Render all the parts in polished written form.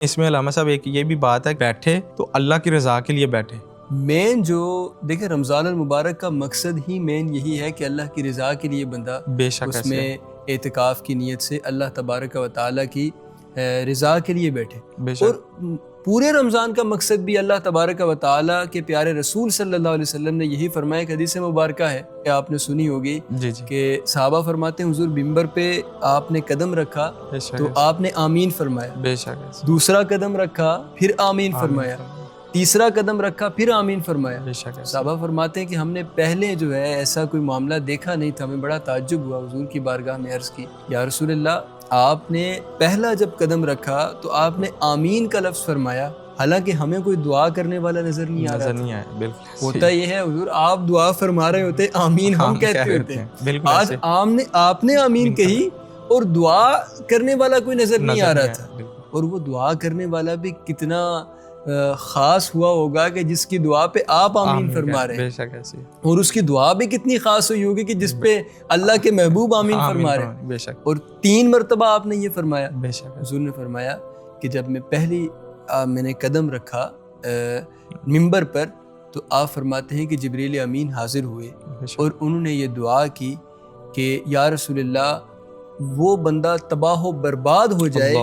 اس میں علامہ صاحب ایک یہ بھی بات ہے، بیٹھے تو اللہ کی رضا کے لیے بیٹھے۔ مین جو دیکھیں رمضان المبارک کا مقصد ہی مین یہی ہے کہ اللہ کی رضا کے لیے بندہ بے شک اس میں اعتکاف کی نیت سے اللہ تبارک و تعالیٰ کی رضا کے لیے بیٹھے۔ بے اور شک پورے رمضان کا مقصد بھی اللہ تبارک و تعالیٰ کے پیارے رسول صلی اللہ علیہ وسلم نے یہی فرمایا کہ حدیث مبارکہ ہے کہ آپ نے سنی ہوگی جی کہ صحابہ فرماتے ہیں حضور ممبر پہ آپ نے قدم رکھا تو آپ نے آمین فرمایا، بے شک دوسرا قدم رکھا پھر آمین فرمایا، تیسرا قدم رکھا پھر آمین فرمایا۔ بے شک صحابہ فرماتے ہیں کہ ہم نے پہلے جو ہے ایسا کوئی معاملہ دیکھا نہیں تھا، ہمیں بڑا تعجب ہوا، حضور کی بارگاہ میں عرض کی یا رسول اللہ آپ نے پہلا جب قدم رکھا تو آپ نے آمین کا لفظ فرمایا، حالانکہ ہمیں کوئی دعا کرنے والا نظر نہیں آ رہا تھا۔ بالکل ہوتا یہ ہے حضور آپ دعا فرما رہے ہوتے آمین ہم کہتے ہوتے ہیں، آج آپ نے آمین کہی اور دعا کرنے والا کوئی نظر نہیں آ رہا تھا، اور وہ دعا کرنے والا بھی کتنا خاص ہوا ہوگا کہ جس کی دعا پہ آپ آمین فرما رہے ہیں، اور اس کی دعا بھی کتنی خاص ہوئی ہوگی کہ جس پہ اللہ کے محبوب آمین فرما رہے ہیں۔ بے شک اور 3 مرتبہ آپ نے یہ فرمایا، بے شک حضور نے فرمایا کہ جب میں نے قدم رکھا ممبر پر تو آپ فرماتے ہیں کہ جبریل امین حاضر ہوئے اور انہوں نے یہ دعا کی کہ یا رسول اللہ وہ بندہ تباہ و برباد ہو جائے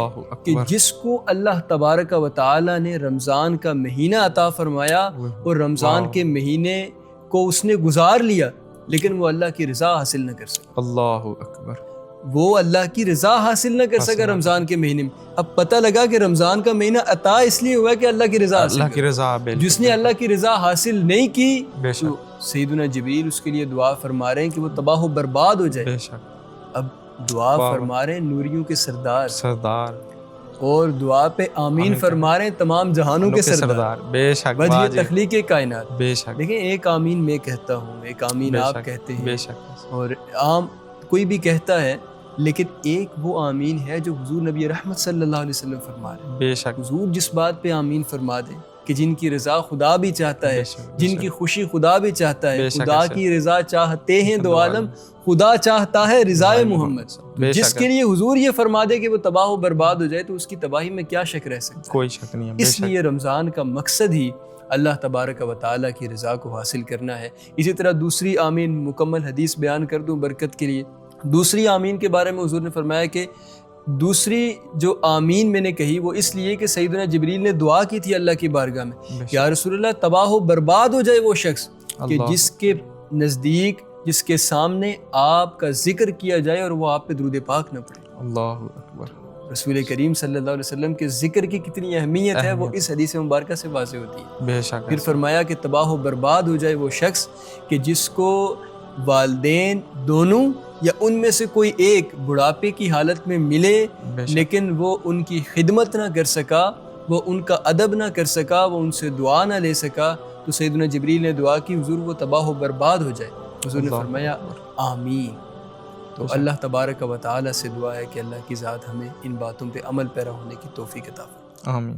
کہ جس کو اللہ تبارک و تعالی نے رمضان کا مہینہ عطا فرمایا اور رمضان کے مہینے کو اس نے گزار لیا لیکن وہ اللہ کی رضا حاصل نہ کر سکا۔ اللہ اکبر، وہ اللہ کی رضا حاصل نہ کر سکا رمضان کے مہینے میں۔ اب پتہ لگا کہ رمضان کا مہینہ عطا اس لیے ہوا کہ اللہ کی رضا حاصل، جس نے اللہ کی رضا حاصل نہیں کی تو سیدنا جبریل اس کے لیے دعا فرما رہے ہیں کہ وہ تباہ و برباد ہو جائے۔ اب دعا فرما رہے ہیں نوریوں کے سردار اور دعا پہ آمین فرما رہے ہیں تمام جہانوں کے سردار، بے شک وجہ تخلیق کائنات۔ بے شک دیکھیں ایک آمین میں کہتا ہوں، ایک آمین آپ کہتے ہیں، بے شک اور عام کوئی بھی کہتا ہے، لیکن ایک وہ آمین ہے جو حضور نبی رحمت صلی اللہ علیہ وسلم فرما رہے ہیں۔ بے شک حضور جس بات پہ آمین فرما دیں کہ جن کی رضا خدا بھی چاہتا ہے، جن کی خوشی خدا بھی چاہتا ہے، خدا کی رضا چاہتے ہیں دو عالم، خدا چاہتا ہے رضا محمد، جس کے لیے حضور یہ فرما دے کہ وہ تباہ و برباد ہو جائے تو اس کی تباہی میں کیا شک رہ سکتا ہے؟ کوئی شک نہیں ہے۔ اس لیے رمضان کا مقصد ہی اللہ تبارک و تعالیٰ کی رضا کو حاصل کرنا ہے۔ اسی طرح دوسری آمین مکمل حدیث بیان کر دوں برکت کے لیے۔ دوسری آمین کے بارے میں حضور نے فرمایا کہ دوسری جو آمین میں نے کہی وہ اس لیے کہ سیدنا جبریل نے دعا کی تھی اللہ کی بارگاہ میں، یا رسول اللہ تباہ و برباد ہو جائے وہ شخص کہ جس کے نزدیک، جس کے سامنے آپ کا ذکر کیا جائے اور وہ آپ پہ درود پاک نہ پڑے۔ اللہ اکبر، رسول کریم صلی اللہ علیہ وسلم کے ذکر کی کتنی اہمیت ہے وہ اس حدیث مبارکہ سے واضح ہوتی ہے۔ بے شک پھر فرمایا کہ تباہ و برباد ہو جائے وہ شخص کہ جس کو والدین دونوں یا ان میں سے کوئی ایک بڑھاپے کی حالت میں ملے لیکن وہ ان کی خدمت نہ کر سکا، وہ ان کا ادب نہ کر سکا، وہ ان سے دعا نہ لے سکا، تو سیدنا جبریل نے دعا کی حضور وہ تباہ و برباد ہو جائے۔ حضور نے فرمایا آمین۔ تو اللہ تبارک و تعالیٰ سے دعا ہے کہ اللہ کی ذات ہمیں ان باتوں پہ عمل پیرا ہونے کی توفیق عطا فرمائے۔ آمین۔